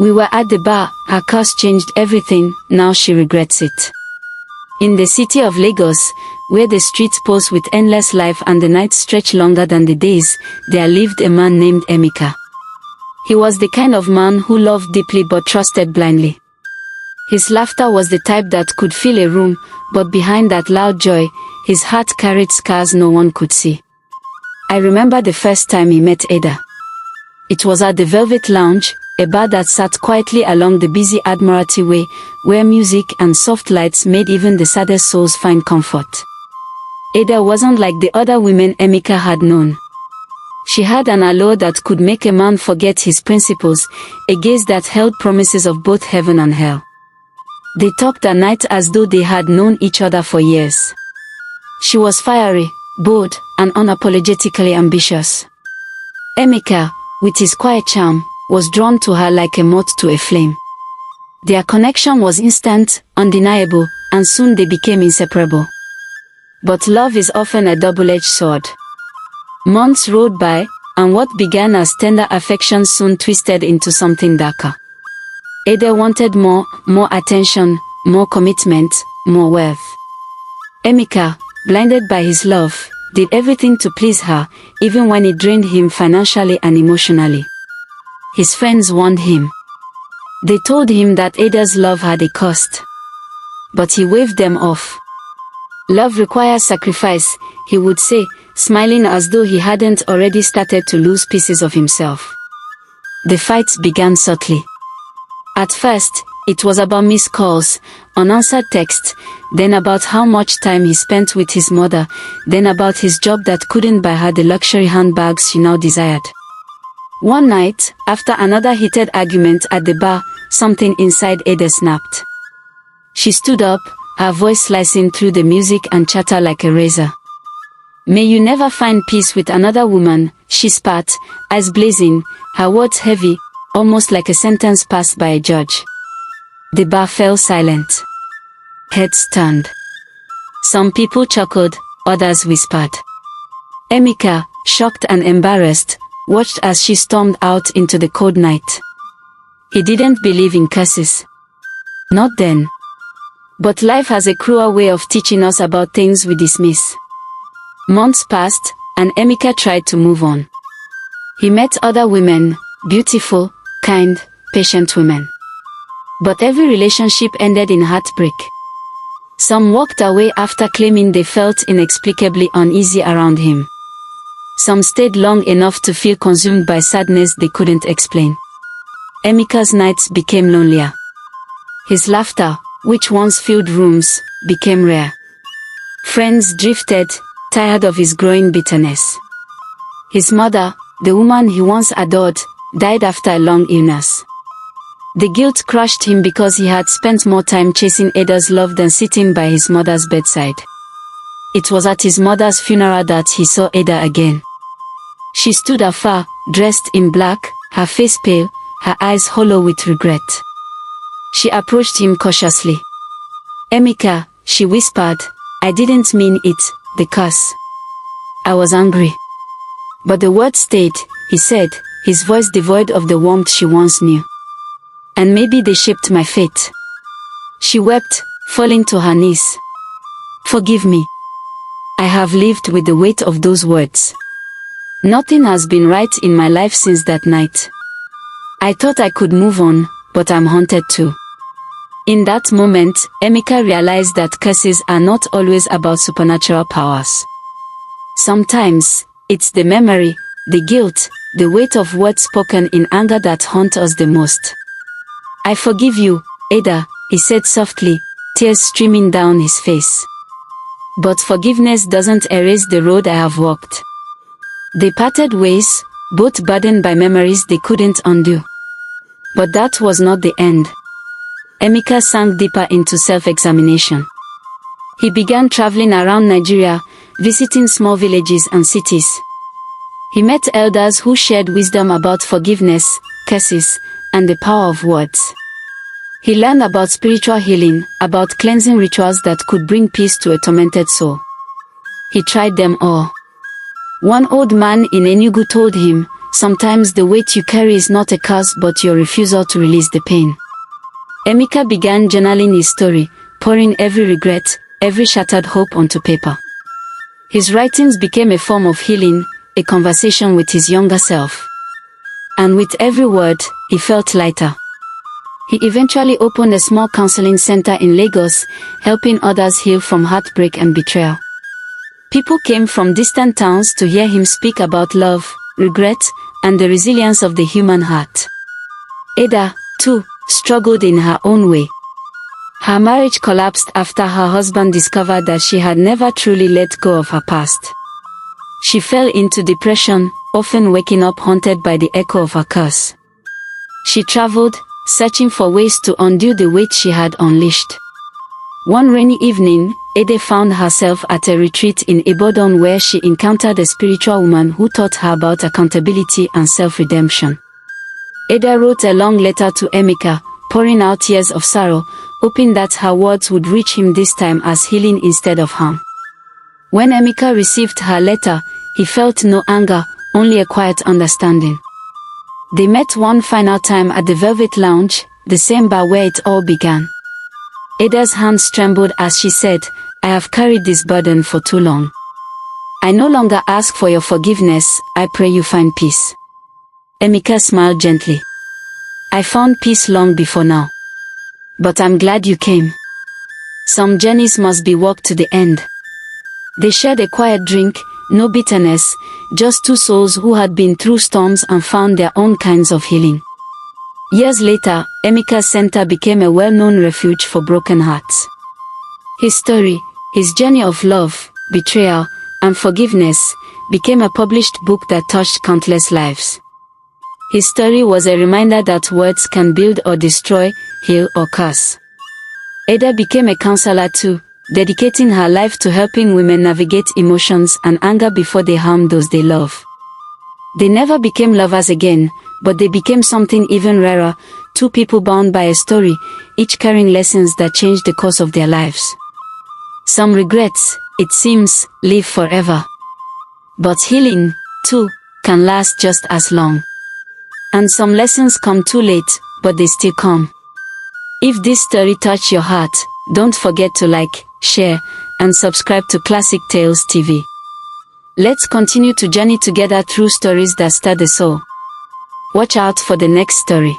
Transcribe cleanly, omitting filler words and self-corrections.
We were at the bar, her curse changed everything, now she regrets it. In the city of Lagos, where the streets pulse with endless life and the nights stretch longer than the days, there lived a man named Emeka. He was the kind of man who loved deeply but trusted blindly. His laughter was the type that could fill a room, but behind that loud joy, his heart carried scars no one could see. I remember the first time he met Ada. It was at the Velvet Lounge, a bar that sat quietly along the busy Admiralty Way, where music and soft lights made even the saddest souls find comfort. Ada wasn't like the other women Emeka had known. She had an allure that could make a man forget his principles, a gaze that held promises of both heaven and hell. They talked at night as though they had known each other for years. She was fiery, bold, and unapologetically ambitious. Emeka, with his quiet charm, was drawn to her like a moth to a flame. Their connection was instant, undeniable, and soon they became inseparable. But love is often a double-edged sword. Months rolled by, and what began as tender affection soon twisted into something darker. Ada wanted more attention, more commitment, more wealth. Emeka, blinded by his love, did everything to please her, even when it drained him financially and emotionally. His friends warned him. They told him that Ada's love had a cost. But he waved them off. Love requires sacrifice, he would say, smiling as though he hadn't already started to lose pieces of himself. The fights began subtly. At first, it was about missed calls, unanswered texts, then about how much time he spent with his mother, then about his job that couldn't buy her the luxury handbags she now desired. One night, after another heated argument at the bar, something inside Ada snapped. She stood up, her voice slicing through the music and chatter like a razor. "May you never find peace with another woman," she spat, eyes blazing, her words heavy, almost like a sentence passed by a judge. The bar fell silent. Heads turned. Some people chuckled, others whispered. Emeka, shocked and embarrassed, watched as she stormed out into the cold night. He didn't believe in curses. Not then. But life has a cruel way of teaching us about things we dismiss. Months passed, and Emeka tried to move on. He met other women, beautiful, kind, patient women. But every relationship ended in heartbreak. Some walked away after claiming they felt inexplicably uneasy around him. Some stayed long enough to feel consumed by sadness they couldn't explain. Emeka's nights became lonelier. His laughter, which once filled rooms, became rare. Friends drifted, tired of his growing bitterness. His mother, the woman he once adored, died after a long illness. The guilt crushed him because he had spent more time chasing Ada's love than sitting by his mother's bedside. It was at his mother's funeral that he saw Ada again. She stood afar, dressed in black, her face pale, her eyes hollow with regret. She approached him cautiously. "Emeka," she whispered, "I didn't mean it, the curse. I was angry." But the word stayed, he said, his voice devoid of the warmth she once knew. "And maybe they shaped my fate." She wept, falling to her knees. "Forgive me. I have lived with the weight of those words. Nothing has been right in my life since that night. I thought I could move on, but I'm haunted too." In that moment, Emeka realized that curses are not always about supernatural powers. Sometimes, it's the memory, the guilt, the weight of words spoken in anger that haunt us the most. "I forgive you, Ada," he said softly, tears streaming down his face. "But forgiveness doesn't erase the road I have walked." They parted ways, both burdened by memories they couldn't undo. But that was not the end. Emeka sank deeper into self-examination. He began traveling around Nigeria, visiting small villages and cities. He met elders who shared wisdom about forgiveness, curses, and the power of words. He learned about spiritual healing, about cleansing rituals that could bring peace to a tormented soul. He tried them all. One old man in Enugu told him, Sometimes the weight you carry is not a curse but your refusal to release the pain. Emeka began journaling his story, pouring every regret, every shattered hope onto paper. His writings became a form of healing, a conversation with his younger self. And with every word, he felt lighter. He eventually opened a small counseling center in Lagos, helping others heal from heartbreak and betrayal. People came from distant towns to hear him speak about love, regret, and the resilience of the human heart. Ada, too, struggled in her own way. Her marriage collapsed after her husband discovered that she had never truly let go of her past. She fell into depression, often waking up haunted by the echo of her curse. She traveled, searching for ways to undo the weight she had unleashed. One rainy evening, Ada found herself at a retreat in Ibadan where she encountered a spiritual woman who taught her about accountability and self-redemption. Ada wrote a long letter to Emeka, pouring out tears of sorrow, hoping that her words would reach him this time as healing instead of harm. When Emeka received her letter, he felt no anger, only a quiet understanding. They met one final time at the Velvet Lounge, the same bar where it all began. Ada's hands trembled as she said, "I have carried this burden for too long. I no longer ask for your forgiveness, I pray you find peace." Emeka smiled gently. "I found peace long before now. But I'm glad you came. Some journeys must be walked to the end." They shared a quiet drink, no bitterness, just two souls who had been through storms and found their own kinds of healing. Years later, Emeka's center became a well-known refuge for broken hearts. His story, his journey of love, betrayal, and forgiveness, became a published book that touched countless lives. His story was a reminder that words can build or destroy, heal or curse. Ada became a counselor too, dedicating her life to helping women navigate emotions and anger before they harm those they love. They never became lovers again, but they became something even rarer, two people bound by a story, each carrying lessons that changed the course of their lives. Some regrets, it seems, live forever. But healing, too, can last just as long. And some lessons come too late, but they still come. If this story touched your heart, don't forget to like, share, and subscribe to Classic Tales TV. Let's continue to journey together through stories that stir the soul. Watch out for the next story.